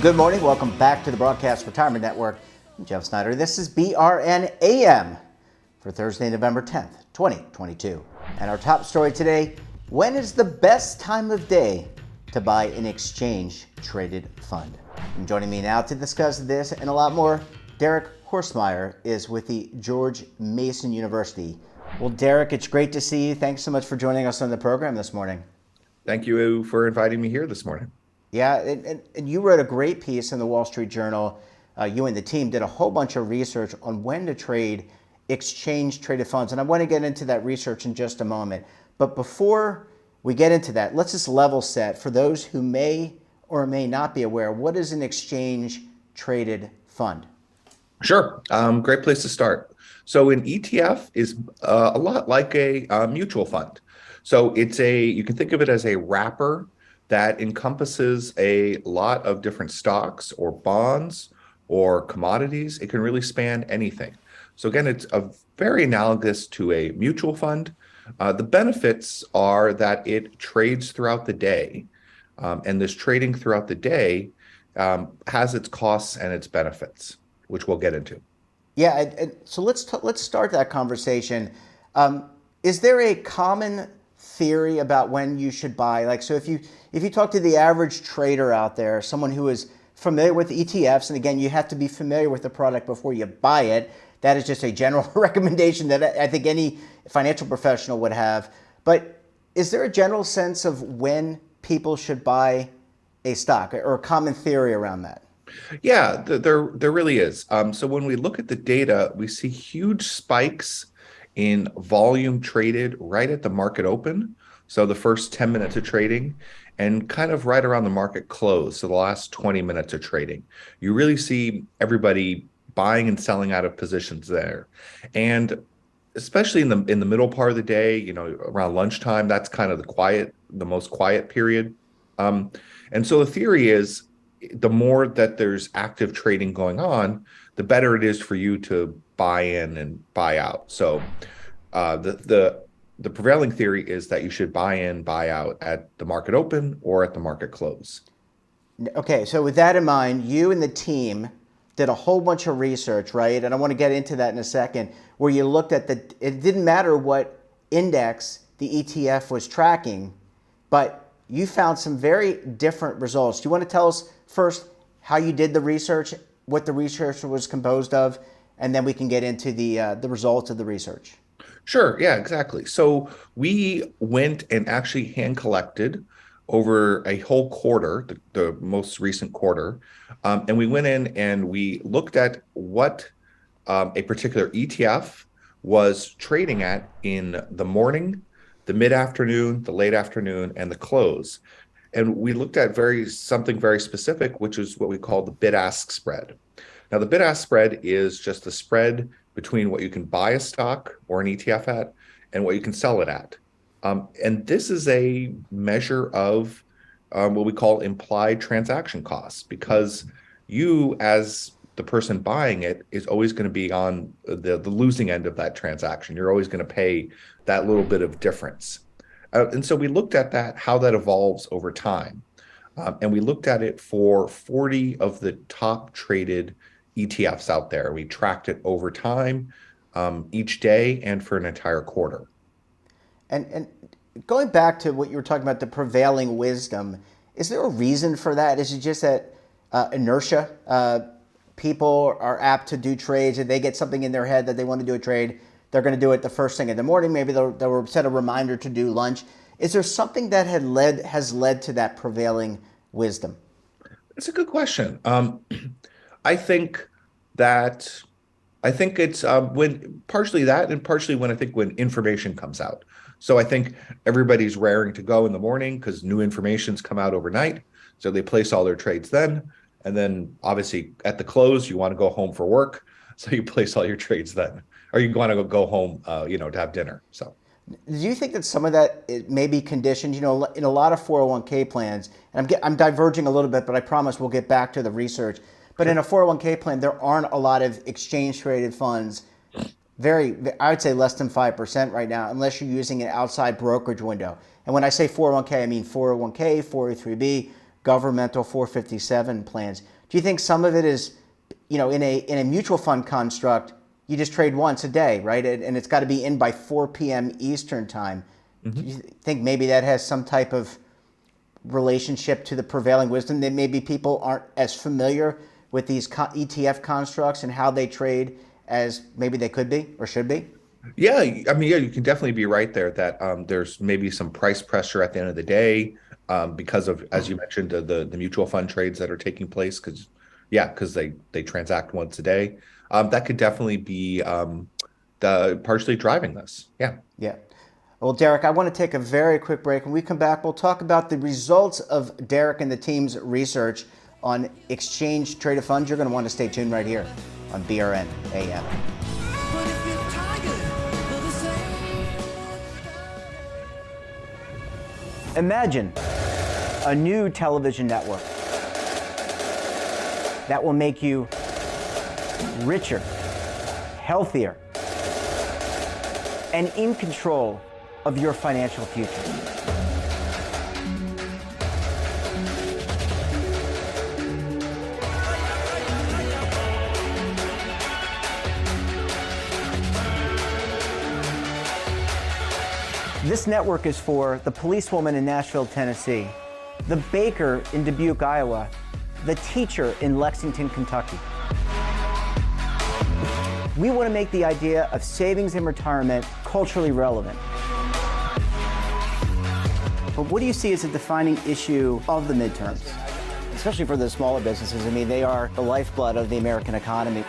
Good morning. Welcome back to the Broadcast Retirement Network. I'm Jeff Snyder. This is BRN AM for Thursday, November 10th, 2022. And our top story today, when is the best time of day to buy an exchange-traded fund? And joining me now to discuss this and a lot more, Derek Horstmeyer is with the George Mason University. Well, Derek, it's great to see you. Thanks so much for joining us on the program this morning. Thank you for inviting me here this morning. Yeah, and you wrote a great piece in the Wall Street Journal. You and the team did a whole bunch of research on when to trade exchange-traded funds. And I want to get into that research in just a moment. But before we get into that, let's just level set for those who may or may not be aware. What is an exchange-traded fund? Sure. Great place to start. So an ETF is a lot like a mutual fund. So you can think of it as a wrapper that encompasses a lot of different stocks or bonds or commodities. It can really span anything. So again, it's very analogous to a mutual fund. The benefits are that it trades throughout the day. And this trading throughout the day has its costs and its benefits, which we'll get into. Yeah, and so let's start that conversation. Is there a common theory about when you should buy? Like, so if you talk to the average trader out there, someone who is familiar with ETFs, and again, you have to be familiar with the product before you buy it. That is just a general recommendation that I think any financial professional would have. But is there a general sense of when people should buy a stock, or a common theory around that? Yeah, there really is. So when we look at the data, we see huge spikes in volume traded right at the market open. So the first 10 minutes of trading, and kind of right around the market close, so the last 20 minutes of trading. You really see everybody buying and selling out of positions there. And especially in the middle part of the day, around lunchtime, that's kind of the most quiet period. And so the theory is, the more that there's active trading going on, the better it is for you to buy in and buy out. So the prevailing theory is that you should buy in, buy out at the market open or at the market close. Okay, so with that in mind, you and the team did a whole bunch of research, right? And I want to get into that in a second, where you looked at it didn't matter what index the ETF was tracking, but you found some very different results. Do you want to tell us first how you did the research, what the research was composed of, and then we can get into the results of the research? Sure. Yeah, exactly. So we went and actually hand collected over a whole quarter, the most recent quarter, and we went in and we looked at what a particular ETF was trading at in the morning, the mid-afternoon, the late afternoon, and the close. And we looked at something very specific, which is what we call the bid-ask spread. Now, the bid-ask spread is just the spread between what you can buy a stock or an ETF at and what you can sell it at. And this is a measure of what we call implied transaction costs, because you, as the person buying it, is always going to be on the losing end of that transaction. You're always going to pay that little bit of difference. And so we looked at that, how that evolves over time. And we looked at it for 40 of the top traded ETFs out there. We tracked it over time, each day, and for an entire quarter. And going back to what you were talking about, the prevailing wisdom, is there a reason for that? Is it just that inertia? People are apt to do trades, and they get something in their head that they want to do a trade. They're going to do it the first thing in the morning. Maybe they'll set a reminder to do lunch. Is there something that has led to that prevailing wisdom? It's a good question. I think it's when partially that, and partially when information comes out. So I think everybody's raring to go in the morning because new information's come out overnight. So they place all their trades then. And then obviously at the close, you want to go home for work. So you place all your trades then, or you want to go home, to have dinner. So. Do you think that some of that may be conditioned, in a lot of 401k plans, and I'm diverging a little bit, but I promise we'll get back to the research. But in a 401k plan, there aren't a lot of exchange-traded funds, I would say less than 5% right now, unless you're using an outside brokerage window. And when I say 401k, I mean 401k, 403b, governmental 457 plans. Do you think some of it is, in a mutual fund construct, you just trade once a day, right? And it's got to be in by 4 p.m. Eastern time. Do you think maybe that has some type of relationship to the prevailing wisdom that maybe people aren't as familiar with these ETF constructs and how they trade as maybe they could be or should be? Yeah, I mean, yeah, you can definitely be right there that there's maybe some price pressure at the end of the day because of, as you mentioned, the mutual fund trades that are taking place because they transact once a day. That could definitely be partially driving this. Yeah. Yeah. Well, Derek, I want to take a very quick break. When we come back, we'll talk about the results of Derek and the team's research on exchange traded funds. You're going to want to stay tuned right here on BRN AM. Imagine a new television network that will make you richer, healthier, and in control of your financial future. This network is for the policewoman in Nashville, Tennessee, the baker in Dubuque, Iowa, the teacher in Lexington, Kentucky. We want to make the idea of savings and retirement culturally relevant. But what do you see as a defining issue of the midterms, especially for the smaller businesses? I mean, they are the lifeblood of the American economy.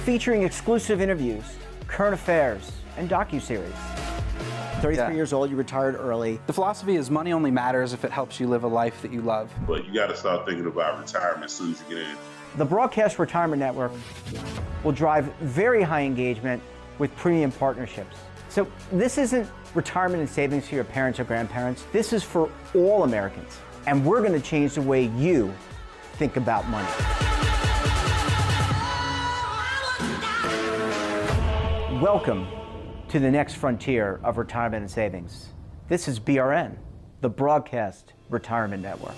Featuring exclusive interviews, current affairs, and docuseries. 33 years old, you retired early. The philosophy is money only matters if it helps you live a life that you love. But you got to start thinking about retirement as soon as you get in. The Broadcast Retirement Network will drive very high engagement with premium partnerships. So this isn't retirement and savings for your parents or grandparents. This is for all Americans. And we're going to change the way you think about money. Welcome to the next frontier of retirement and savings. This is BRN, the Broadcast Retirement Network.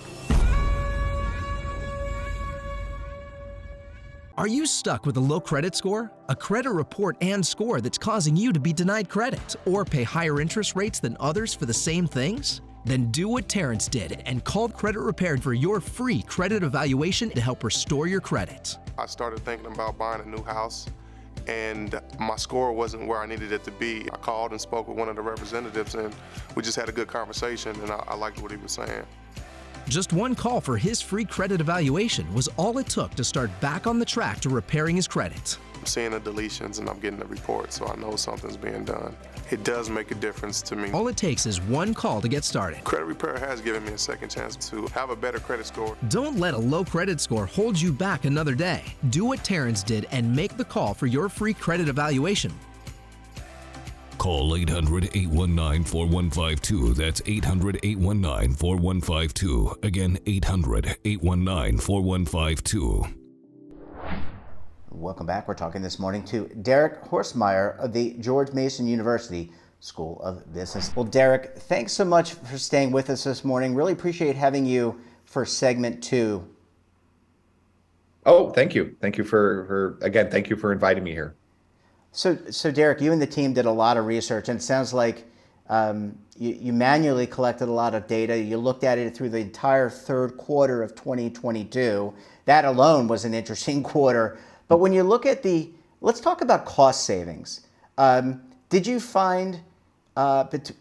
Are you stuck with a low credit score? A credit report and score that's causing you to be denied credit or pay higher interest rates than others for the same things? Then do what Terrence did and call Credit Repaired for your free credit evaluation to help restore your credit. I started thinking about buying a new house, and my score wasn't where I needed it to be. I called and spoke with one of the representatives, and we just had a good conversation, and I liked what he was saying. Just one call for his free credit evaluation was all it took to start back on the track to repairing his credit. I'm seeing the deletions and I'm getting the report, so I know something's being done. It does make a difference to me. All it takes is one call to get started. Credit Repair has given me a second chance to have a better credit score. Don't let a low credit score hold you back another day. Do what Terrence did and make the call for your free credit evaluation. Call 800-819-4152. That's 800-819-4152. Again, 800-819-4152. Welcome back. We're talking this morning to Derek Horstmeyer of the George Mason University School of Business. Well, Derek, thanks so much for staying with us this morning. Really appreciate having you for segment 2. Oh, thank you. Thank you for thank you for inviting me here. So Derek, you and the team did a lot of research, and it sounds like you manually collected a lot of data. You looked at it through the entire third quarter of 2022. That alone was an interesting quarter. But when you look at let's talk about cost savings. Did you find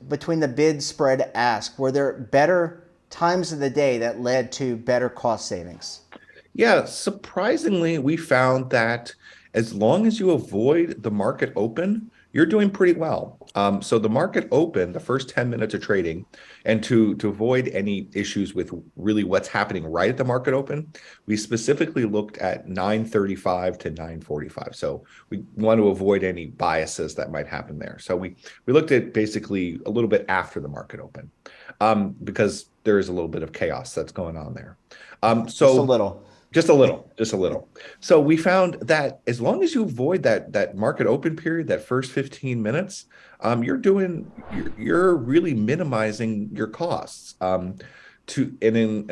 between the bid, spread, ask, were there better times of the day that led to better cost savings? Yeah, surprisingly, we found that as long as you avoid the market open, you're doing pretty well. So the market open, the first 10 minutes of trading, and to avoid any issues with really what's happening right at the market open, we specifically looked at 9:35 to 9:45. So we want to avoid any biases that might happen there. So we looked at basically a little bit after the market open because there is a little bit of chaos that's going on there. Just a little. Just a little, just a little. So we found that as long as you avoid that market open period, that first 15 minutes, you're really minimizing your costs. And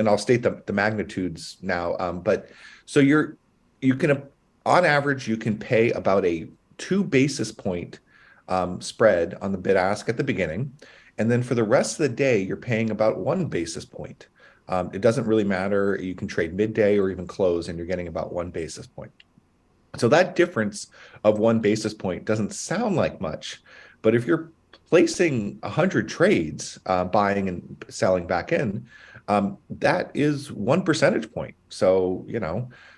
I'll state the magnitudes now. But so you can, on average, you can pay about a 2 basis point spread on the bid ask at the beginning, and then for the rest of the day, you're paying about 1 basis point. It doesn't really matter. You can trade midday or even close, and you're getting about 1 basis point. So that difference of 1 basis point doesn't sound like much, but if you're placing 100 trades, buying and selling back in, that is 1 percentage point. So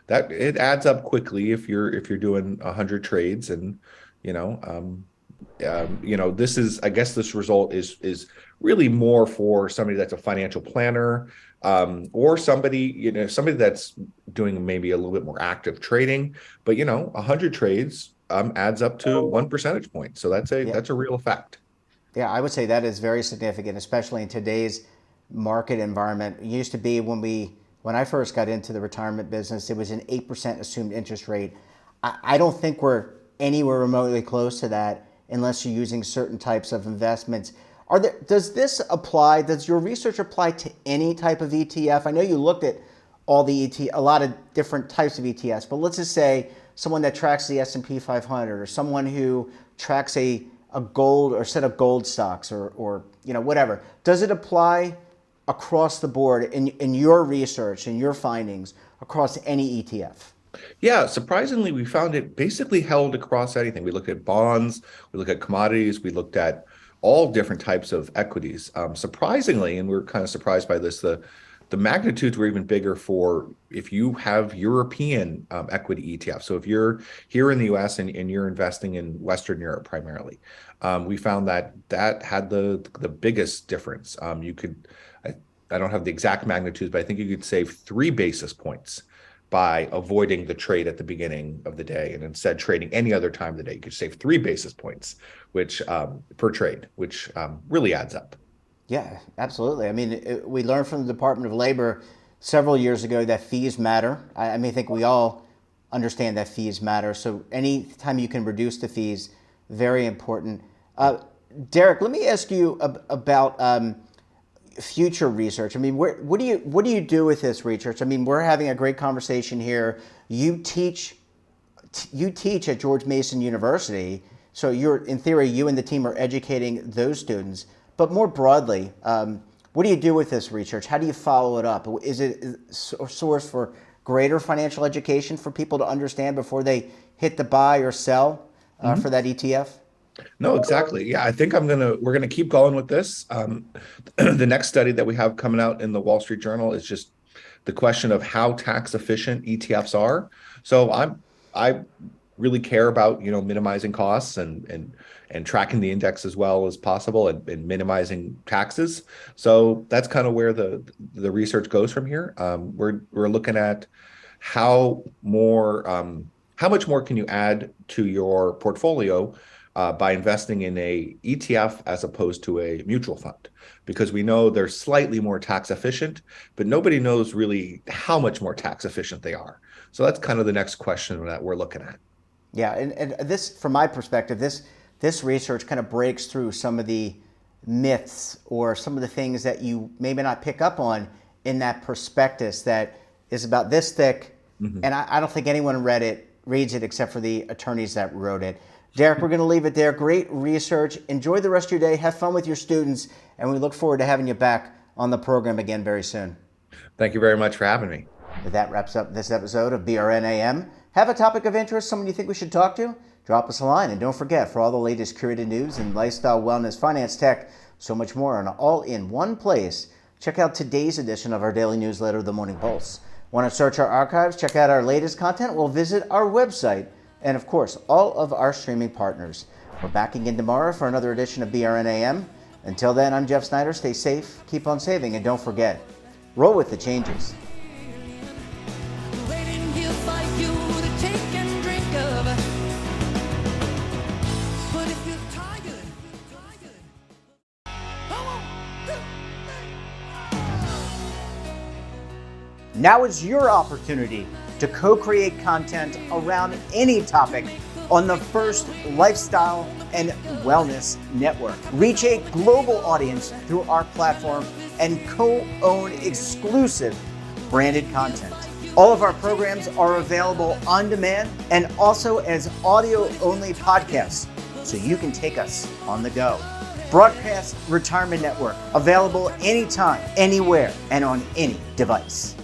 that it adds up quickly if you're doing 100 trades, and this is, I guess this result is really more for somebody that's a financial planner, or somebody that's doing maybe a little bit more active trading. But 100 trades adds up to 1 percentage point. So that's a real effect. Yeah, I would say that is very significant, especially in today's market environment. It used to be when I first got into the retirement business, it was an 8% assumed interest rate. I don't think we're anywhere remotely close to that unless you're using certain types of investments. Does your research apply to any type of ETF? I know you looked at a lot of different types of ETFs, but let's just say someone that tracks the S&P 500, or someone who tracks a gold or set of gold stocks, or whatever. Does it apply across the board in your research and your findings across any ETF? Yeah, surprisingly, we found it basically held across anything. We looked at bonds, we looked at commodities, we looked at all different types of equities. Surprisingly, and we're kind of surprised by this, the magnitudes were even bigger for if you have European equity ETF. So if you're here in the US and you're investing in Western Europe primarily, we found that had the biggest difference. I don't have the exact magnitudes, but I think you could save 3 basis points by avoiding the trade at the beginning of the day, and instead trading any other time of the day. You could save 3 basis points, which per trade, which really adds up. Yeah, absolutely. I mean, we learned from the Department of Labor several years ago that fees matter. I think we all understand that fees matter. So anytime you can reduce the fees, very important. Derek, let me ask you about future research. I mean, what do you do with this research? I mean, we're having a great conversation here. You teach at George Mason University, so in theory, you and the team are educating those students. But more broadly, what do you do with this research? How do you follow it up? Is it a source for greater financial education for people to understand before they hit the buy or sell for that ETF? No, exactly. Yeah, I think we're gonna keep going with this. The next study that we have coming out in the Wall Street Journal is just the question of how tax efficient ETFs are. So I really care about minimizing costs and tracking the index as well as possible, and minimizing taxes. So that's kind of where the research goes from here. We're looking at how much more can you add to your portfolio by investing in a ETF as opposed to a mutual fund, because we know they're slightly more tax efficient, but nobody knows really how much more tax efficient they are. So that's kind of the next question that we're looking at. Yeah, and this, from my perspective, this research kind of breaks through some of the myths or some of the things that you maybe not pick up on in that prospectus that is about this thick, and I don't think anyone reads it except for the attorneys that wrote it. Derek, we're going to leave it there. Great research. Enjoy the rest of your day. Have fun with your students, and we look forward to having you back on the program again very soon. Thank you very much for having me. That wraps up this episode of BRN AM. Have a topic of interest, someone you think we should talk to? Drop us a line, and don't forget, for all the latest curated news in lifestyle, wellness, finance, tech, so much more, and all in one place, check out today's edition of our daily newsletter, The Morning Pulse. Want to search our archives, check out our latest content? Well, visit our website, and of course, all of our streaming partners. We're back again tomorrow for another edition of BRN AM. Until then, I'm Jeff Snyder. Stay safe, keep on saving, and don't forget, roll with the changes. Now is your opportunity to co-create content around any topic on the first lifestyle and wellness network. Reach a global audience through our platform and co-own exclusive branded content. All of our programs are available on demand and also as audio-only podcasts, so you can take us on the go. Broadcast Retirement Network, available anytime, anywhere, and on any device.